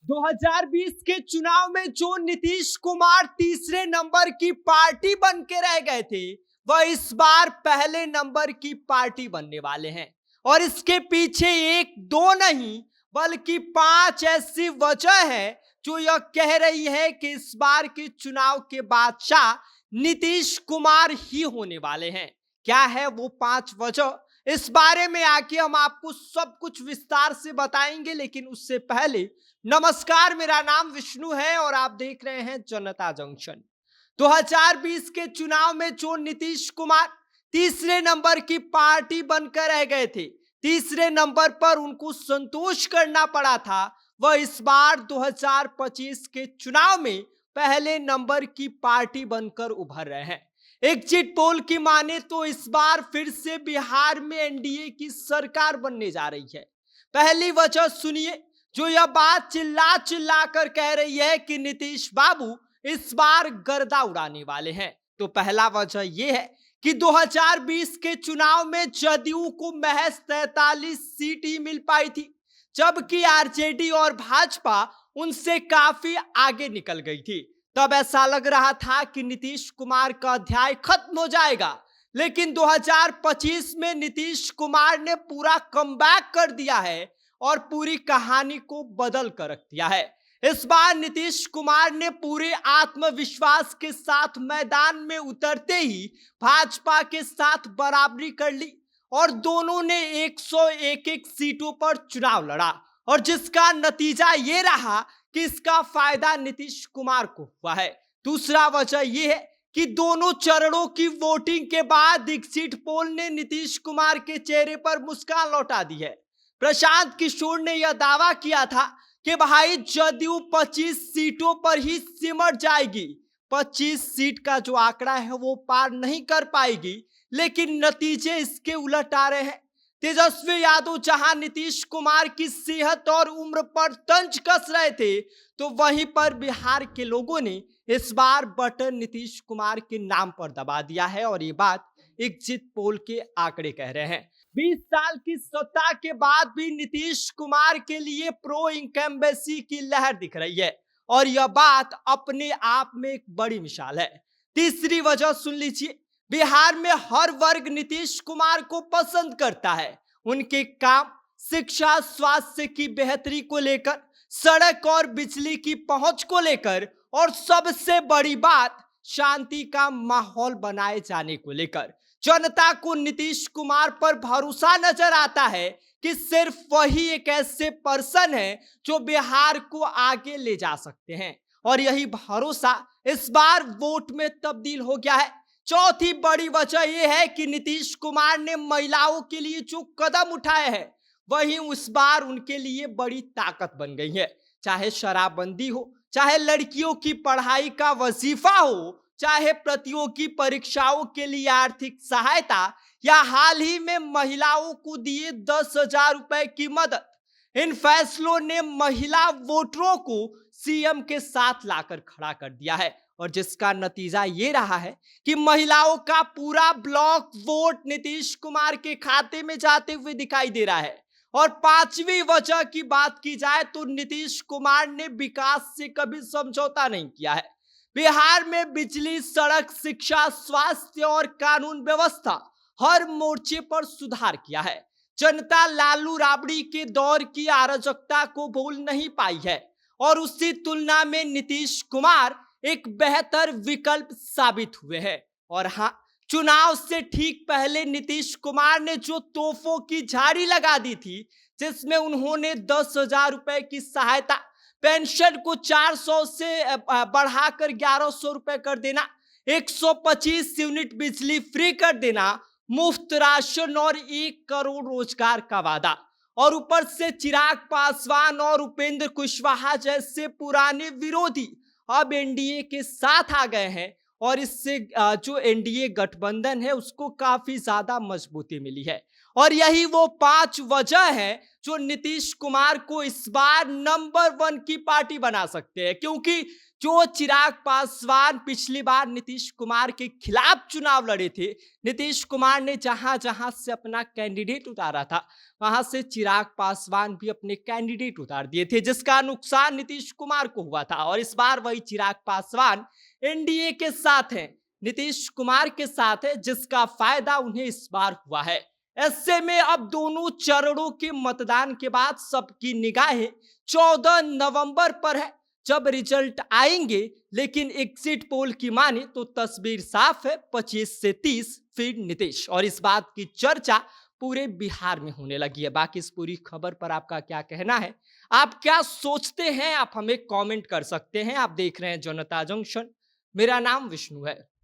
2020 के चुनाव में जो नीतीश कुमार तीसरे नंबर की पार्टी बन के रह गए थे, वह इस बार पहले नंबर की पार्टी बनने वाले हैं। और इसके पीछे एक दो नहीं बल्कि पांच ऐसी वजह है जो यह कह रही है कि इस बार के चुनाव के बादशाह नीतीश कुमार ही होने वाले हैं। क्या है वो पांच वजह, इस बारे में आके हम आपको सब कुछ विस्तार से बताएंगे। लेकिन उससे पहले नमस्कार, मेरा नाम विष्णु है और आप देख रहे हैं जनता जंक्शन। 2020 के चुनाव में जो नीतीश कुमार तीसरे नंबर की पार्टी बनकर रह गए थे, तीसरे नंबर पर उनको संतोष करना पड़ा था, वह इस बार 2025 के चुनाव में पहले नंबर की पार्टी बनकर उभर रहे हैं। एग्जिट पोल की माने तो इस बार फिर से बिहार में एनडीए की सरकार बनने जा रही है। पहली वजह सुनिए, जो यह बात चिल्ला चिल्ला कर कह रही है कि नीतीश बाबू इस बार गर्दा उड़ाने वाले हैं। तो पहला वजह यह है कि 2020 के चुनाव में जदयू को महज 43 सीट ही मिल पाई थी, जबकि आरजेडी और भाजपा उनसे काफी आगे निकल गई थी। तब ऐसा लग रहा था कि नीतीश कुमार का अध्याय खत्म हो जाएगा, लेकिन 2025 में नीतीश कुमार ने पूरा कमबैक कर दिया है और पूरी कहानी को बदल कर रख दिया है। इस बार नीतीश कुमार ने पूरे आत्मविश्वास के साथ मैदान में उतरते ही भाजपा के साथ बराबरी कर ली और दोनों ने 101 सीटों पर चुनाव लड़ा, और जिसका नतीजा ये रहा कि इसका फायदा नीतीश कुमार को हुआ है। दूसरा वजह यह है कि दोनों चरणों की वोटिंग के बाद एग्जिट पोल ने नीतीश कुमार के चेहरे पर मुस्कान लौटा दी है। प्रशांत किशोर ने यह दावा किया था कि भाई जदयू 25 सीटों पर ही सिमट जाएगी, 25 सीट का जो आंकड़ा है वो पार नहीं कर पाएगी, लेकिन नतीजे इसके उलट आ रहे हैं। तेजस्वी यादव जहां नीतीश कुमार की सेहत और उम्र पर तंज कस रहे थे, तो वहीं पर बिहार के लोगों ने इस बार बटन नीतीश कुमार के नाम पर दबा दिया है, और ये बात एग्जिट पोल के आंकड़े कह रहे हैं। 20 साल की सत्ता के बाद भी नीतीश कुमार के लिए प्रो इनकम्बेंसी की लहर दिख रही है, और यह बात अपने आप में एक बड़ी मिसाल है। तीसरी वजह सुन लीजिए, बिहार में हर वर्ग नीतीश कुमार को पसंद करता है। उनके काम, शिक्षा, स्वास्थ्य की बेहतरी को लेकर, सड़क और बिजली की पहुंच को लेकर, और सबसे बड़ी बात शांति का माहौल बनाए जाने को लेकर जनता को नीतीश कुमार पर भरोसा नजर आता है कि सिर्फ वही एक ऐसे पर्सन है जो बिहार को आगे ले जा सकते हैं, और यही भरोसा इस बार वोट में तब्दील हो गया है। चौथी बड़ी वजह यह है कि नीतीश कुमार ने महिलाओं के लिए जो कदम उठाए हैं, वही उस बार उनके लिए बड़ी ताकत बन गई है। चाहे शराबबंदी हो, चाहे लड़कियों की पढ़ाई का वजीफा हो, चाहे प्रतियोगी परीक्षाओं के लिए आर्थिक सहायता, या हाल ही में महिलाओं को दिए 10,000 रुपए की मदद, इन फैसलों ने महिला वोटरों को सीएम के साथ लाकर खड़ा कर दिया है, और जिसका नतीजा ये रहा है कि महिलाओं का पूरा ब्लॉक वोट नीतीश कुमार के खाते में जाते हुए दिखाई दे रहा है। और पांचवी वजह की बात की जाए तो नीतीश कुमार ने विकास से कभी समझौता नहीं किया है। बिहार में बिजली, सड़क, शिक्षा, स्वास्थ्य और कानून व्यवस्था हर मोर्चे पर सुधार किया है। जनता लालू राबड़ी के दौर की अराजकता को भूल नहीं पाई है, और उसी तुलना में नीतीश कुमार एक बेहतर विकल्प साबित हुए हैं। और हाँ, चुनाव से ठीक पहले नीतीश कुमार ने जो तोहफों की झाड़ी लगा दी थी, जिसमें उन्होंने 10,000 रुपए की सहायता, पेंशन को 400 से बढ़ाकर 1100 रुपए कर देना, 125 यूनिट बिजली फ्री कर देना, मुफ्त राशन और 1 करोड़ रोजगार का वादा, और ऊपर से चिराग पासवान और उपेंद्र कुशवाहा जैसे पुराने विरोधी अब एनडीए के साथ आ गए हैं, और इससे जो एनडीए गठबंधन है उसको काफी ज्यादा मजबूती मिली है। और यही वो 5 वजह है जो नीतीश कुमार को इस बार नंबर 1 की पार्टी बना सकते हैं, क्योंकि जो चिराग पासवान पिछली बार नीतीश कुमार के खिलाफ चुनाव लड़े थे, नीतीश कुमार ने जहां जहां से अपना कैंडिडेट उतारा था, वहां से चिराग पासवान भी अपने कैंडिडेट उतार दिए थे, जिसका नुकसान नीतीश कुमार को हुआ था। और इस बार वही चिराग पासवान एनडीए के साथ हैं, नीतीश कुमार के साथ है, जिसका फायदा उन्हें इस बार हुआ है। ऐसे में अब दोनों चरणों के मतदान के बाद सबकी निगाहें 14 नवंबर पर है, जब रिजल्ट आएंगे। लेकिन एग्जिट पोल की माने तो तस्वीर साफ है, 25 से 30 फिर नीतीश। और इस बात की चर्चा पूरे बिहार में होने लगी है। बाकी इस पूरी खबर पर आपका क्या कहना है, आप क्या सोचते हैं, आप हमें कमेंट कर सकते हैं। आप देख रहे हैं जनता जंक्शन, मेरा नाम विष्णु है।